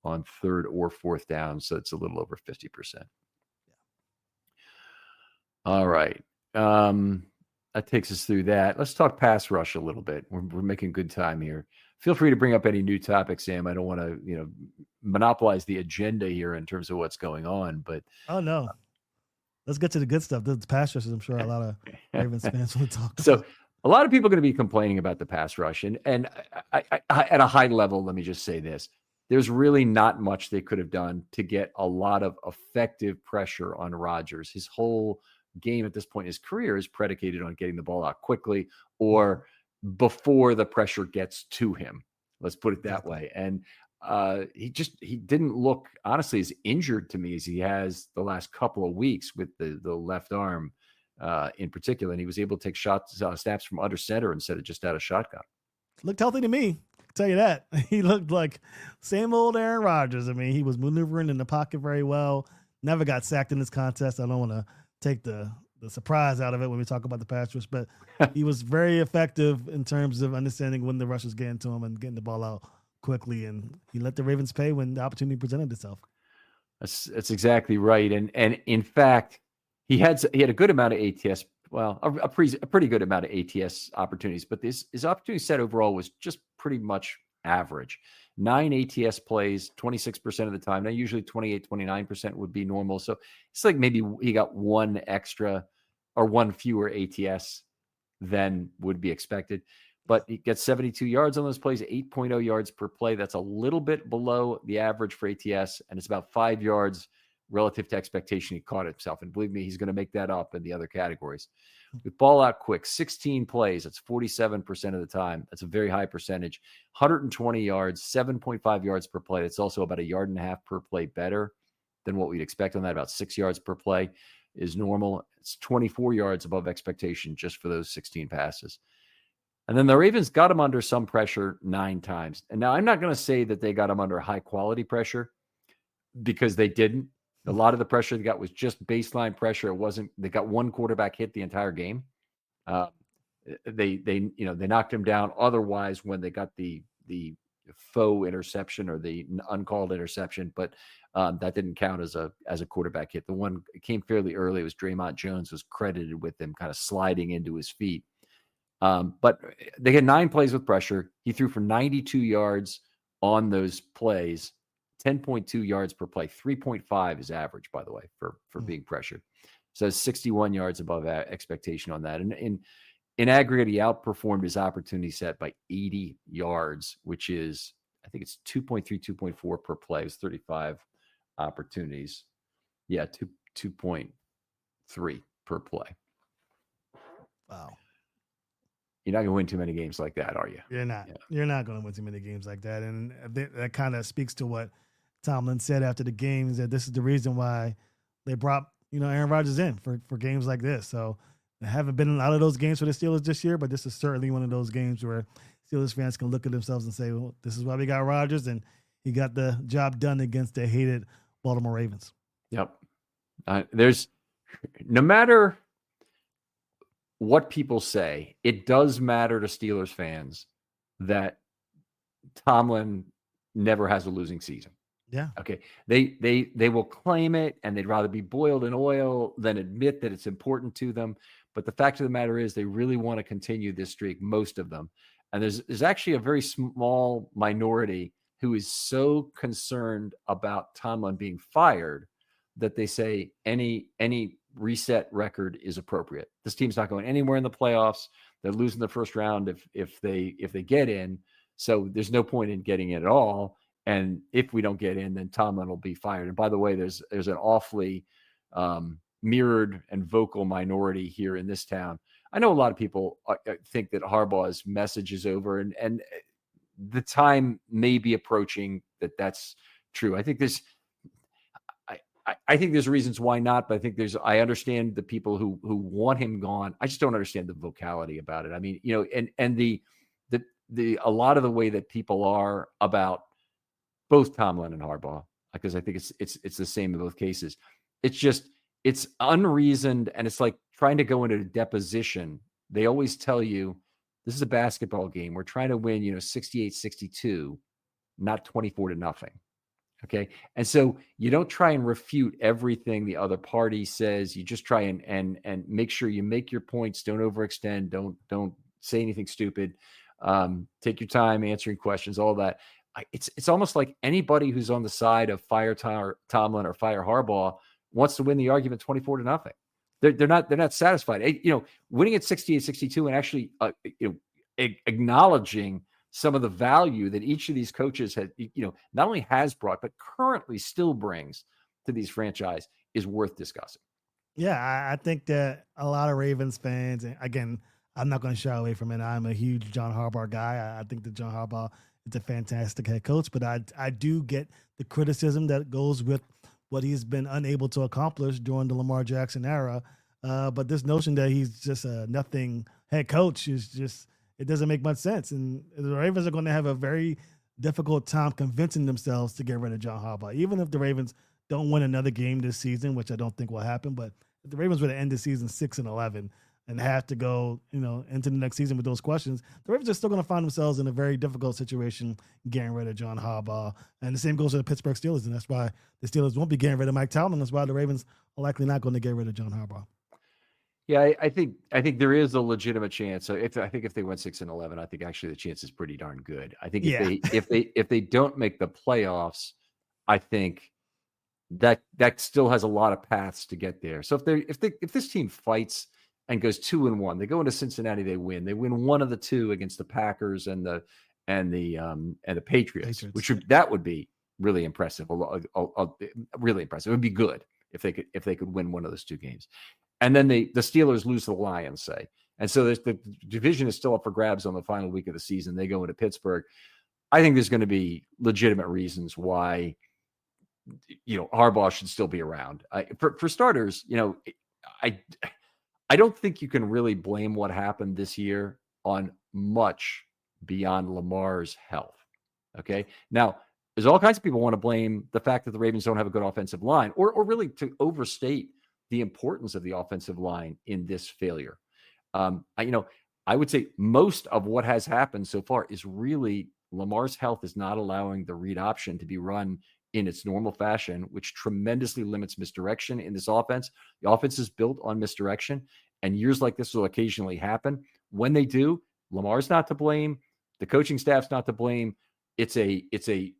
on 3rd or 4th down. So it's a little over 50%. All right. That takes us through that. Let's talk pass rush a little bit. We're making good time here. Feel free to bring up any new topics, Sam. I don't want to, monopolize the agenda here in terms of what's going on, but no. Let's get to the good stuff. The pass rushes, I'm sure a lot of Ravens fans will talk about. So a lot of people are going to be complaining about the pass rush. And I, at a high level, let me just say this. There's really not much they could have done to get a lot of effective pressure on Rodgers. His whole game at this point in his career is predicated on getting the ball out quickly or before the pressure gets to him. Let's put it that way. And he didn't look honestly as injured to me as he has the last couple of weeks with the left arm in particular. And he was able to take snaps from under center instead of just out of shotgun. Looked healthy to me. I'll tell you that. He looked like same old Aaron Rodgers. I mean, he was maneuvering in the pocket very well. Never got sacked in this contest. I don't want to take the surprise out of it when we talk about the pass rush, but he was very effective in terms of understanding when the rush was getting to him and getting the ball out quickly, and he let the Ravens pay when the opportunity presented itself. That's exactly right. And in fact, he had a good amount of ATS. Well, a pretty good amount of ATS opportunities, but his opportunity set overall was just pretty much average. 9 ATS plays, 26% of the time. Now, usually 28, 29% would be normal. So it's like maybe he got 1 extra or 1 fewer ATS than would be expected. but he gets 72 yards on those plays, 8.0 yards per play. That's a little bit below the average for ATS, and it's about 5 yards relative to expectation. He caught himself, and believe me, he's going to make that up in the other categories. With ball out quick, 16 plays, that's 47% of the time. That's a very high percentage. 120 yards, 7.5 yards per play. That's also about 1.5 yards per play better than what we'd expect on that. About 6 yards per play is normal. It's 24 yards above expectation just for those 16 passes. And then the Ravens got him under some pressure 9 times. And now I'm not going to say that they got him under high quality pressure, because they didn't. A lot of the pressure they got was just baseline pressure. It wasn't, they got one quarterback hit the entire game. They knocked him down otherwise when they got the faux interception or the uncalled interception, but that didn't count as a quarterback hit. The one came fairly early. It was Draymond Jones was credited with them kind of sliding into his feet. But they had 9 plays with pressure. He threw for 92 yards on those plays, 10.2 yards per play. 3.5 is average, by the way, for being pressured. So 61 yards above expectation on that. And in aggregate, he outperformed his opportunity set by 80 yards, which is, I think it's 2.3, 2.4 per play. It was 35 opportunities. Yeah, 2.3 per play. Wow. You're not going to win too many games like that, are you? You're not. Yeah. You're not going to win too many games like that. And that kind of speaks to what Tomlin said after the games, that this is the reason why they brought, Aaron Rodgers in for games like this. So there haven't been a lot of those games for the Steelers this year, but this is certainly one of those games where Steelers fans can look at themselves and say, well, this is why we got Rodgers, and he got the job done against the hated Baltimore Ravens. Yep. There's, no matter what people say, it does matter to Steelers fans that Tomlin never has a losing season. Yeah. Okay. They will claim it, and they'd rather be boiled in oil than admit that it's important to them. But the fact of the matter is, they really want to continue this streak, most of them. And there's actually a very small minority who is so concerned about Tomlin being fired that they say any reset record is appropriate. This team's not going anywhere in the playoffs. They're losing the first round if they get in. So there's no point in getting in at all. And if we don't get in, then Tomlin will be fired. And by the way, there's an awfully mirrored and vocal minority here in this town. I know a lot of people think that Harbaugh's message is over, and the time may be approaching that's true. I think there's reasons why not, but I understand the people who want him gone. I just don't understand the vocality about it. I mean, and the a lot of the way that people are about both Tomlin and Harbaugh, because I think it's the same in both cases. It's unreasoned, and it's like trying to go into a deposition. They always tell you, this is a basketball game. We're trying to win, 68-62, not 24-0. Okay. And so you don't try and refute everything the other party says. You just try and make sure you make your points. Don't overextend. Don't say anything stupid. Take your time answering questions, all that. It's almost like anybody who's on the side of fire Tomlin or fire Harbaugh wants to win the argument 24-0. They're not satisfied. Winning at 68-62 and actually acknowledging some of the value that each of these coaches had, not only has brought, but currently still brings to these franchise is worth discussing. Yeah, I think that a lot of Ravens fans, and again, I'm not going to shy away from it. I'm a huge John Harbaugh guy. I think that John Harbaugh is a fantastic head coach, but I do get the criticism that goes with what he's been unable to accomplish during the Lamar Jackson era. But this notion that he's just a nothing head coach is just, it doesn't make much sense. And the Ravens are going to have a very difficult time convincing themselves to get rid of John Harbaugh. Even if the Ravens don't win another game this season, which I don't think will happen, but if the Ravens were to end the season 6-11 and have to go, into the next season with those questions, the Ravens are still going to find themselves in a very difficult situation getting rid of John Harbaugh. And the same goes to the Pittsburgh Steelers, and that's why the Steelers won't be getting rid of Mike Tomlin. That's why the Ravens are likely not going to get rid of John Harbaugh. Yeah, I think there is a legitimate chance. So if they went 6-11, I think actually the chance is pretty darn good. I think if they don't make the playoffs, I think that still has a lot of paths to get there. So if this team fights and goes 2-1. They go into Cincinnati, they win. They win one of the two against the Packers and the Patriots, that would be really impressive. Really impressive. It would be good if they could win one of those two games. And then the Steelers lose to the Lions, say. And so the division is still up for grabs on the final week of the season. They go into Pittsburgh. I think there's going to be legitimate reasons why, Harbaugh should still be around. For starters, I don't think you can really blame what happened this year on much beyond Lamar's health. Okay. Now, there's all kinds of people want to blame the fact that the Ravens don't have a good offensive line, or really to overstate the importance of the offensive line in this failure. I would say most of what has happened so far is really Lamar's health is not allowing the read option to be run in its normal fashion, which tremendously limits misdirection in this offense. The offense is built on misdirection, and years like this will occasionally happen. When they do, Lamar's not to blame. The coaching staff's not to blame. It's a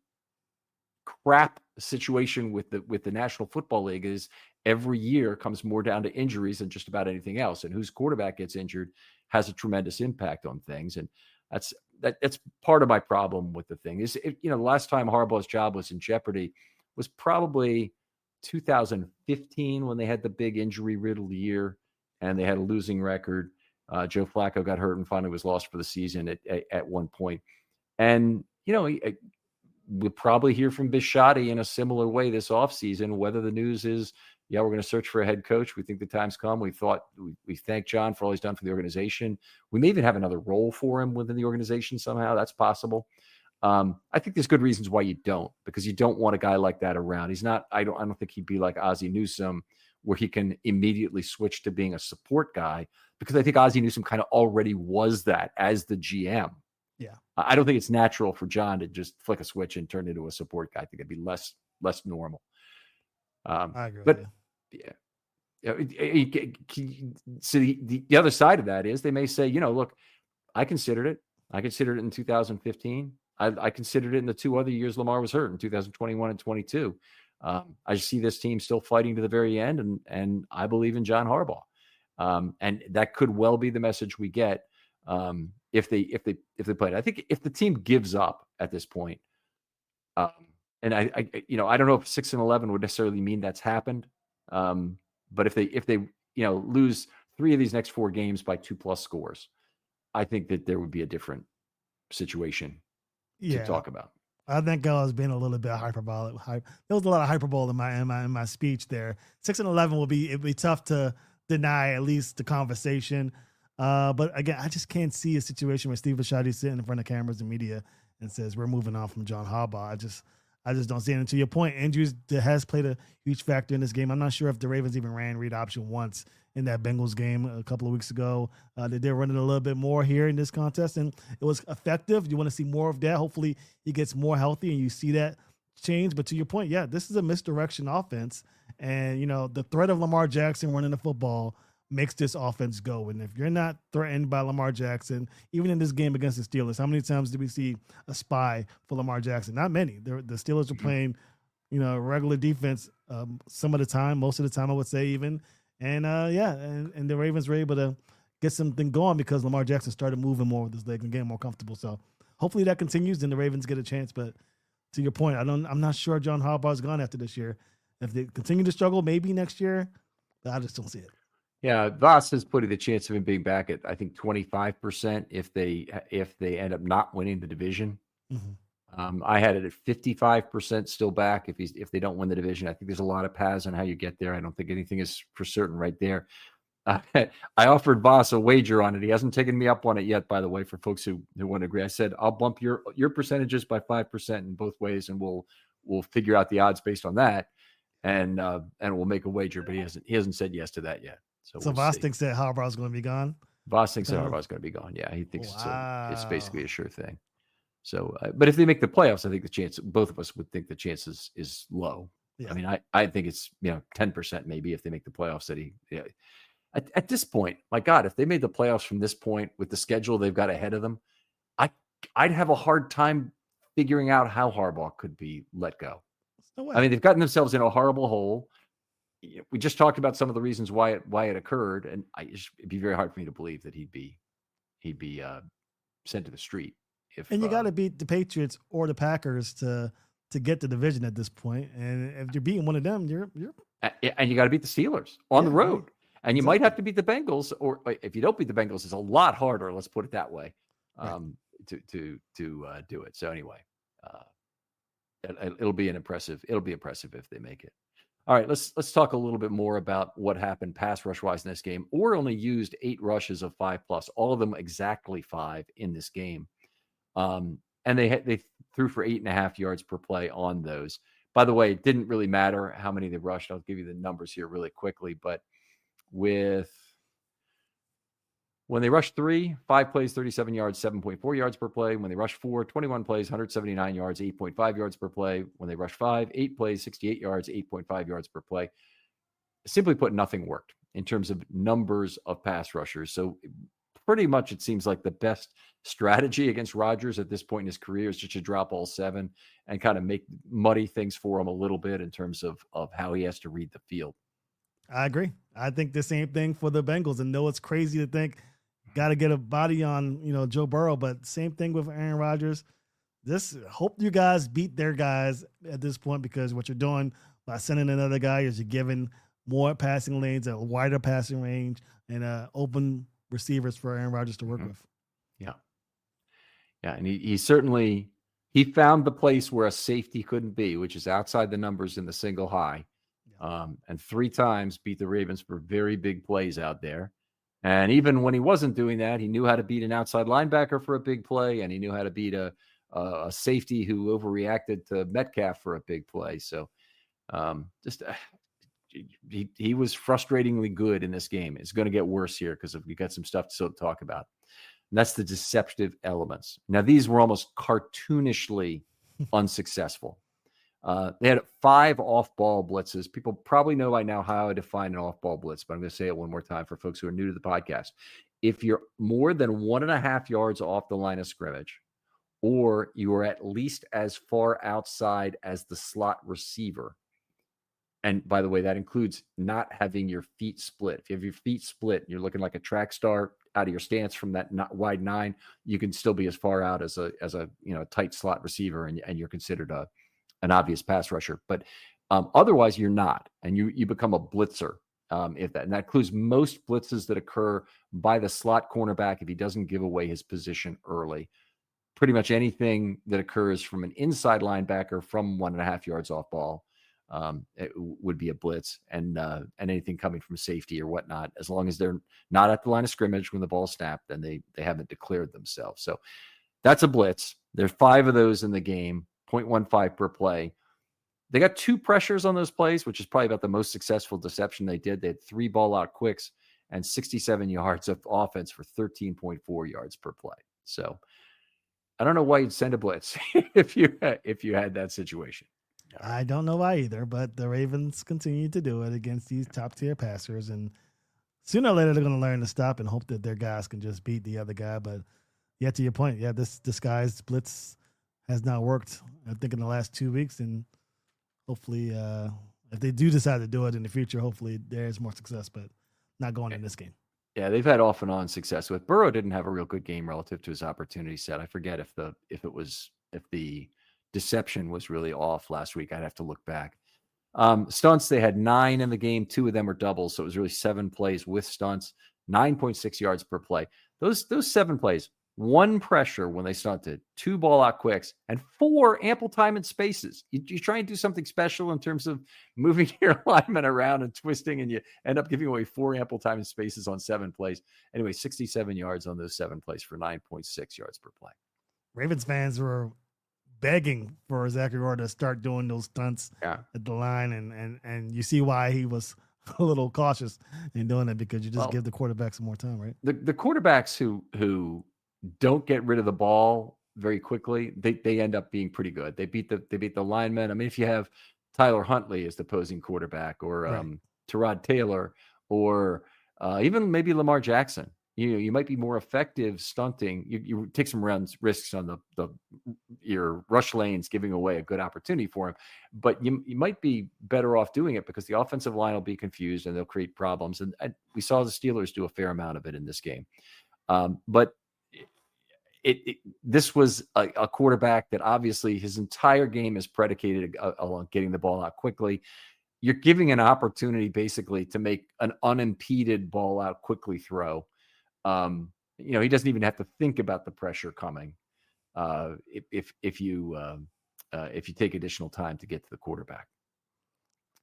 crap situation with the National Football League. Is every year comes more down to injuries than just about anything else, and whose quarterback gets injured has a tremendous impact on things. And that's part of my problem with the thing is, the last time Harbaugh's job was in jeopardy was probably 2015 when they had the big injury riddled year and they had a losing record. Joe Flacco got hurt and finally was lost for the season at one point. And, we'll probably hear from Bisciotti in a similar way this offseason, whether the news is, we're going to search for a head coach. We think the time's come. We thank John for all he's done for the organization. We may even have another role for him within the organization somehow. That's possible. I think there's good reasons why you don't, because you don't want a guy like that around. He's not, I don't think he'd be like Ozzie Newsome, where he can immediately switch to being a support guy, because I think Ozzie Newsome kind of already was that as the GM. Yeah. I don't think it's natural for John to just flick a switch and turn into a support guy. I think it'd be less normal. I agree. But yeah. So the other side of that is they may say, look, I considered it. I considered it in 2015. I considered it in the 2 other years Lamar was hurt, in 2021 and 22. I see this team still fighting to the very end, and I believe in John Harbaugh. And that could well be the message we get if they play it. I think if the team gives up at this point, and I don't know if 6-11 would necessarily mean that's happened. But if they lose 3 of these next 4 games by 2+ scores, I think that there would be a different situation to talk about. I think I was being a little bit hyperbolic. There was a lot of hyperbole in my speech there. 6-11 it'd be tough to deny at least the conversation. But again, I just can't see a situation where Steve Bisciotti sitting in front of cameras and media and says we're moving on from John Harbaugh. I just don't see it. And to your point, injuries has played a huge factor in this game. I'm not sure if the Ravens even ran read option once in that Bengals game a couple of weeks ago. They did run it a little bit more here in this contest, and it was effective. You want to see more of that. Hopefully he gets more healthy and you see that change. But to your point, this is a misdirection offense. And, the threat of Lamar Jackson running the football makes this offense go. And if you're not threatened by Lamar Jackson, even in this game against the Steelers, how many times did we see a spy for Lamar Jackson? Not many. The Steelers were playing, regular defense some of the time, most of the time, I would say even. And and the Ravens were able to get something going because Lamar Jackson started moving more with his legs and getting more comfortable. So hopefully that continues and the Ravens get a chance. But to your point, I'm not sure John Harbaugh's gone after this year. If they continue to struggle, maybe next year, but I just don't see it. Yeah, Voss has put the chance of him being back at, I think, 25% if they end up not winning the division. Mm-hmm. I had it at 55% still back if they don't win the division. I think there's a lot of paths on how you get there. I don't think anything is for certain right there. I offered Voss a wager on it. He hasn't taken me up on it yet, by the way, for folks who want to agree. I said, I'll bump your percentages by 5% in both ways, and we'll figure out the odds based on that. And we'll make a wager, but he hasn't said yes to that yet. So we'll Voss thinks that Harbaugh's going to be gone? Voss thinks that Harbaugh's going to be gone. Yeah, he thinks it's basically a sure thing. So, but if they make the playoffs, I think the chance, both of us would think the chance is low. Yeah. I mean, I think it's 10% maybe if they make the playoffs. At this point, my God, if they made the playoffs from this point with the schedule they've got ahead of them, I'd have a hard time figuring out how Harbaugh could be let go. No way. I mean, they've gotten themselves in a horrible hole. we just talked about some of the reasons why it occurred, and it'd be very hard for me to believe that he'd be sent to the street. And you got to beat the Patriots or the Packers to get the division at this point. And if you're beating one of them, you're and you got to beat the Steelers on the road. Right. And you might have to beat the Bengals, or if you don't beat the Bengals, it's a lot harder. Let's put it that way, to do it. So anyway, it'll be impressive if they make it. All right, let's talk a little bit more about what happened pass rush wise in this game. Orr only used 8 rushes of 5+, all of them exactly 5 in this game, and they threw for 8.5 yards per play on those. By the way, it didn't really matter how many they rushed. I'll give you the numbers here really quickly, but when they rushed 3, 5 plays, 37 yards, 7.4 yards per play. When they rushed 4, 21 plays, 179 yards, 8.5 yards per play. When they rushed 5, 8 plays, 68 yards, 8.5 yards per play. Simply put, nothing worked in terms of numbers of pass rushers. So pretty much it seems like the best strategy against Rodgers at this point in his career is just to drop all 7 and kind of muddy things for him a little bit in terms of how he has to read the field. I agree. I think the same thing for the Bengals. And though it's crazy to think, got to get a body on, Joe Burrow, but same thing with Aaron Rodgers. Just hope you guys beat their guys at this point, because what you're doing by sending another guy is you're giving more passing lanes, a wider passing range, and open receivers for Aaron Rodgers to work with. Yeah. Yeah. And he found the place where a safety couldn't be, which is outside the numbers in the single high. And 3 times beat the Ravens for very big plays out there. And even when he wasn't doing that, he knew how to beat an outside linebacker for a big play, and he knew how to beat a safety who overreacted to Metcalf for a big play. So he was frustratingly good in this game. It's going to get worse here because we got some stuff to talk about. And that's the deceptive elements. Now, these were almost cartoonishly unsuccessful. They had 5 off-ball blitzes. People probably know by now how I define an off-ball blitz, but I'm going to say it one more time for folks who are new to the podcast. If you're more than 1.5 yards off the line of scrimmage, or you are at least as far outside as the slot receiver, and by the way, that includes not having your feet split. If you have your feet split and you're looking like a track star out of your stance from that wide 9, you can still be as far out as a tight slot receiver, and you're considered an obvious pass rusher. But otherwise, you're not, and you become a blitzer. And that includes most blitzes that occur by the slot cornerback if he doesn't give away his position early. Pretty much anything that occurs from an inside linebacker from 1.5 yards off ball, it would be a blitz, and anything coming from safety or whatnot, as long as they're not at the line of scrimmage when the ball snapped, then they haven't declared themselves. So that's a blitz. There's 5 of those in the game, 0.15 per play. They got 2 pressures on those plays, which is probably about the most successful deception they did. They had 3 ball out quicks and 67 yards of offense for 13.4 yards per play. So I don't know why you'd send a blitz if you had that situation. I don't know why either, but the Ravens continue to do it against these top tier passers, and sooner or later they're going to learn to stop and hope that their guys can just beat the other guy. But yeah, to your point, this disguised blitz has not worked, I think, in the last 2 weeks, and hopefully if they do decide to do it in the future, hopefully there's more success, but not going in this game. Yeah, they've had off and on success with. Burrow didn't have a real good game relative to his opportunity set. I forget if the deception was really off last week. I'd have to look back. Stunts, they had 9 in the game. 2 of them were doubles, so it was really 7 plays with stunts, 9.6 yards per play. Those 7 plays, 1 pressure when they stunted, 2 ball out quicks, and 4 ample time and spaces. You try and do something special in terms of moving your lineman around and twisting, and you end up giving away 4 ample time and spaces on 7 plays. Anyway, 67 yards on those 7 plays for 9.6 yards per play. Ravens fans were begging for Zachary Orr to start doing those stunts at the line, and you see why he was a little cautious in doing it, because you just give the quarterback some more time, right? The quarterbacks who don't get rid of the ball very quickly, they end up being pretty good. They beat the linemen. I mean, if you have Tyler Huntley as the opposing quarterback, or Tyrod Taylor, or even maybe Lamar Jackson, you might be more effective stunting. You take some risks on your rush lanes, giving away a good opportunity for him, but you might be better off doing it because the offensive line will be confused and they'll create problems. And we saw the Steelers do a fair amount of it in this game. But this was a quarterback that obviously his entire game is predicated along getting the ball out quickly. You're giving an opportunity basically to make an unimpeded ball out quickly throw. He doesn't even have to think about the pressure coming. If you take additional time to get to the quarterback.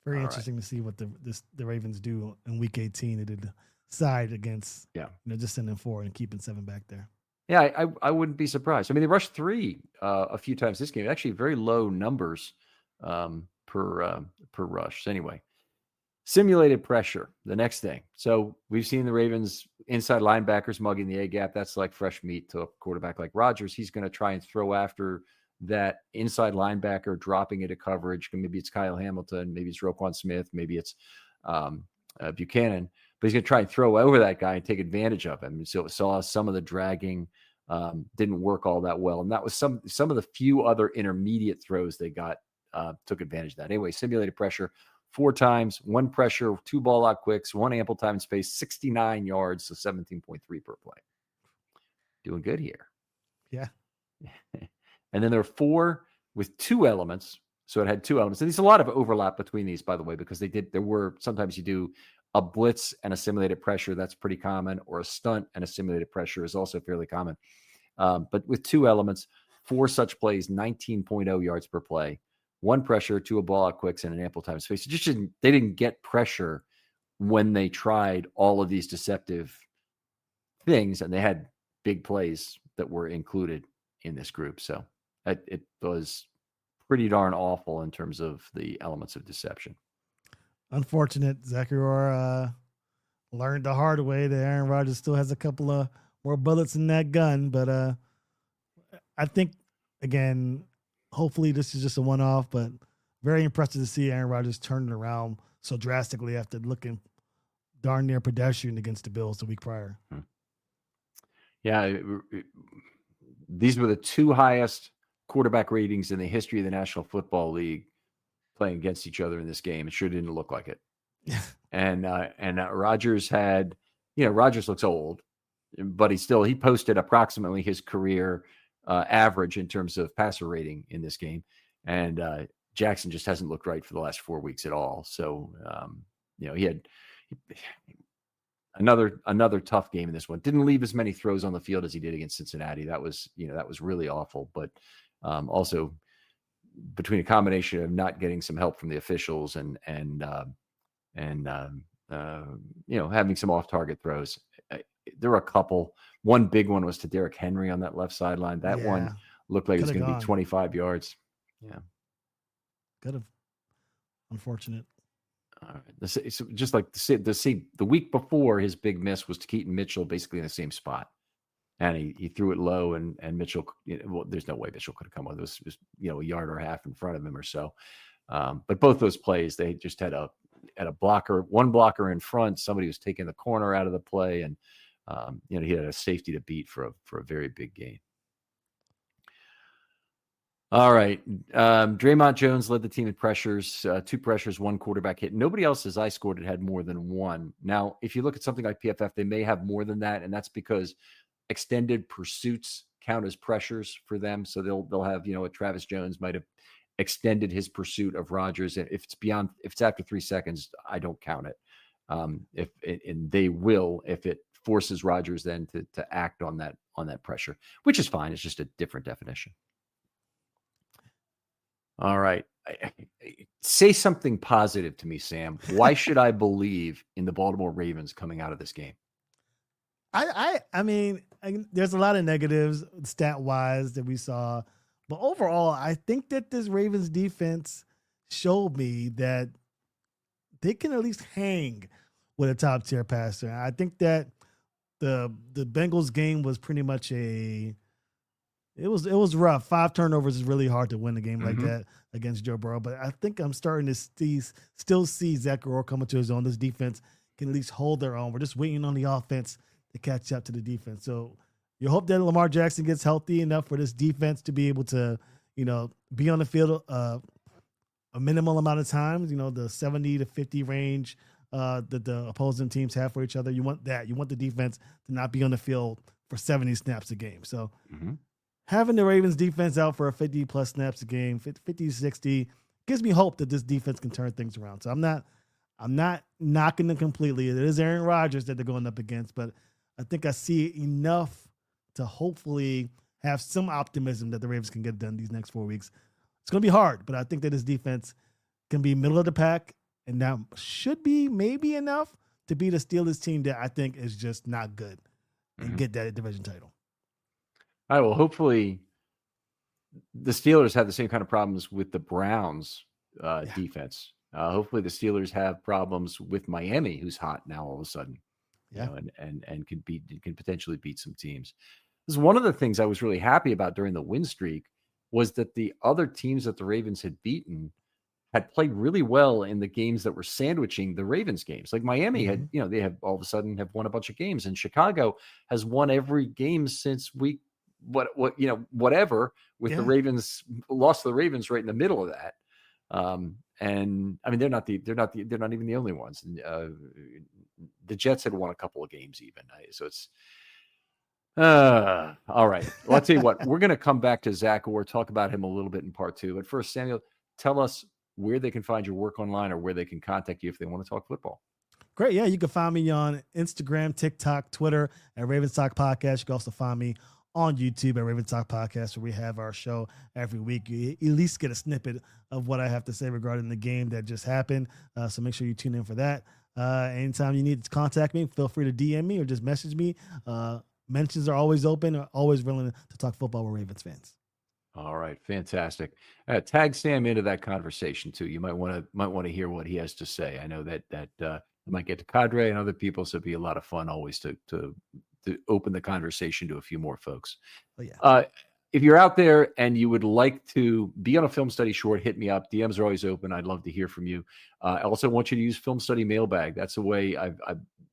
Very interesting to see what the Ravens do in Week 18. They did side against, just sending 4 and keeping 7 back there. Yeah, I wouldn't be surprised. I mean, they rushed 3 a few times this game. Actually, very low numbers per rush. So anyway, simulated pressure, the next thing. So we've seen the Ravens inside linebackers mugging the A gap. That's like fresh meat to a quarterback like Rodgers. He's going to try and throw after that inside linebacker, dropping into coverage. Maybe it's Kyle Hamilton, maybe it's Roquan Smith, maybe it's Buchanan. But he's going to try and throw over that guy and take advantage of him. And so saw some of the dragging didn't work all that well. And that was some of the few other intermediate throws they got took advantage of that. Anyway, simulated pressure 4 times, 1 pressure, 2 ball out quicks, 1 ample time and space, 69 yards, so 17.3 per play. Doing good here. Yeah. And then there are 4 with 2 elements. So it had 2 elements. And there's a lot of overlap between these, by the way, because sometimes you do a blitz and a simulated pressure. That's pretty common. Or a stunt and a simulated pressure is also fairly common. But with 2 elements, 4 such plays, 19.0 yards per play, 1 pressure, 2 ball out quicks, and an ample time space. They didn't get pressure when they tried all of these deceptive things, and they had big plays that were included in this group. So it was pretty darn awful in terms of the elements of deception. Unfortunate. Zachary Orr learned the hard way that Aaron Rodgers still has a couple of more bullets in that gun. But I think, again, hopefully this is just a one-off, but very impressive to see Aaron Rodgers turn it around so drastically after looking darn near pedestrian against the Bills the week prior. Yeah, these were the 2 highest quarterback ratings in the history of the National Football League playing against each other in this game. It sure didn't look like it. And Rodgers Rodgers looks old, but he posted approximately his career average in terms of passer rating in this game. And Jackson just hasn't looked right for the last 4 weeks at all. So, he had another tough game in this one. Didn't leave as many throws on the field as he did against Cincinnati. That was really awful. But also between a combination of not getting some help from the officials and having some off-target throws, there were a couple. One big one was to Derrick Henry on that left sideline. That one looked like it was going to be 25 yards. Yeah. Could have. Unfortunate. All right. So just like the week before, his big miss was to Keaton Mitchell, basically in the same spot. And he threw it low, and Mitchell, there's no way Mitchell could have come with this, a yard or a half in front of him or so. But both those plays, they just had one blocker in front. Somebody was taking the corner out of the play, and he had a safety to beat for a very big gain. All right. Draymond Jones led the team in pressures, 2 pressures, 1 quarterback hit. Nobody else, as I scored it, had more than 1. Now, if you look at something like PFF, they may have more than that, and that's because extended pursuits count as pressures for them. So they'll have, Travis Jones might have extended his pursuit of Rodgers. If it's after 3 seconds, I don't count it. And they will, if it forces Rodgers then to act on that pressure, which is fine. It's just a different definition. All right. Say something positive to me, Sam. Why should I believe in the Baltimore Ravens coming out of this game? I mean, there's a lot of negatives stat-wise that we saw. But overall, I think that this Ravens defense showed me that they can at least hang with a top-tier passer. I think that the Bengals game was pretty much it was rough. 5 turnovers is really hard to win a game like that against Joe Burrow. But I think I'm starting to still see Zach Orr coming to his own. This defense can at least hold their own. We're just waiting on the offense to catch up to the defense. So you hope that Lamar Jackson gets healthy enough for this defense to be able to, be on the field a minimal amount of times, the 70 to 50 range that the opposing teams have for each other. You want that. You want the defense to not be on the field for 70 snaps a game. So having the Ravens defense out for a 50-plus snaps a game, 50, 60, gives me hope that this defense can turn things around. So I'm not knocking them completely. It is Aaron Rodgers that they're going up against, but I think I see enough to hopefully have some optimism that the Ravens can get it done these next 4 weeks. It's going to be hard, but I think that this defense can be middle of the pack, and that should be maybe enough to beat a Steelers team that I think is just not good and get that division title. All right, well, hopefully the Steelers have the same kind of problems with the Browns defense. Hopefully the Steelers have problems with Miami, who's hot now all of a sudden, and can potentially beat some teams. This is one of the things I was really happy about during the win streak was that the other teams that the Ravens had beaten had played really well in the games that were sandwiching the Ravens games. Like Miami had, they have all of a sudden have won a bunch of games, and Chicago has won every game since week whatever with the Ravens, lost to the Ravens right in the middle of that. And I mean, they're not even the only ones. The Jets had won a couple of games even. So it's all right. Well, I'll tell you what, we're going to come back to Zach Orr, talk about him a little bit in part two. But first, Samuel, tell us where they can find your work online or where they can contact you if they want to talk football. Great. Yeah, you can find me on Instagram, TikTok, Twitter at Ravens Talk Podcast. You can also find me on YouTube at Ravens Talk Podcast, where we have our show every week. You at least get a snippet of what I have to say regarding the game that just happened. So make sure you tune in for that. Anytime you need to contact me, feel free to DM me or just message me. Mentions are always open, always willing to talk football with Ravens fans. All right, fantastic. Tag Sam into that conversation too. You might want to hear what he has to say. I know that I might get to Cadre and other people, so it'd be a lot of fun always to open the conversation to a few more folks. Oh, yeah. If you're out there and you would like to be on a Film Study short, hit me up. DMs are always open. I'd love to hear from you. I also want you to use Film Study Mailbag. That's the way I'm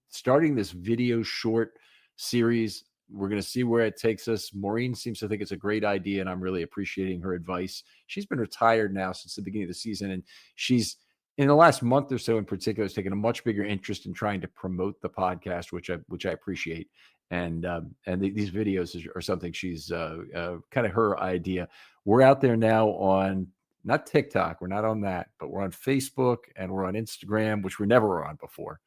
starting this video short series. We're going to see where it takes us. Maureen seems to think it's a great idea, and I'm really appreciating her advice. She's been retired now since the beginning of the season, and she's, in the last month or so in particular, has taken a much bigger interest in trying to promote the podcast, which I appreciate. And these videos are something she's kind of her idea. We're out there now on not TikTok, we're not on that, but we're on Facebook and we're on Instagram, which we never were on before.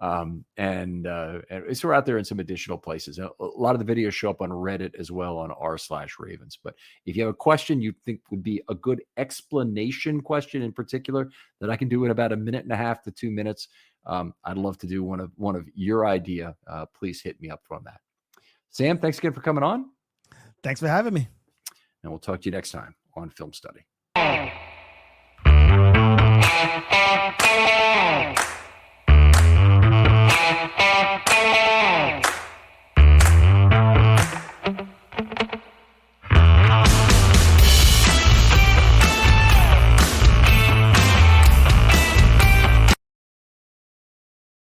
And so we're out there in some additional places. A lot of the videos show up on Reddit as well on r/Ravens. But if you have a question you think would be a good explanation question in particular that I can do in about 1.5 to 2 minutes, I'd love to do one of your idea. Please hit me up from that. Sam, thanks again for coming on. Thanks for having me. And we'll talk to you next time on Film Study.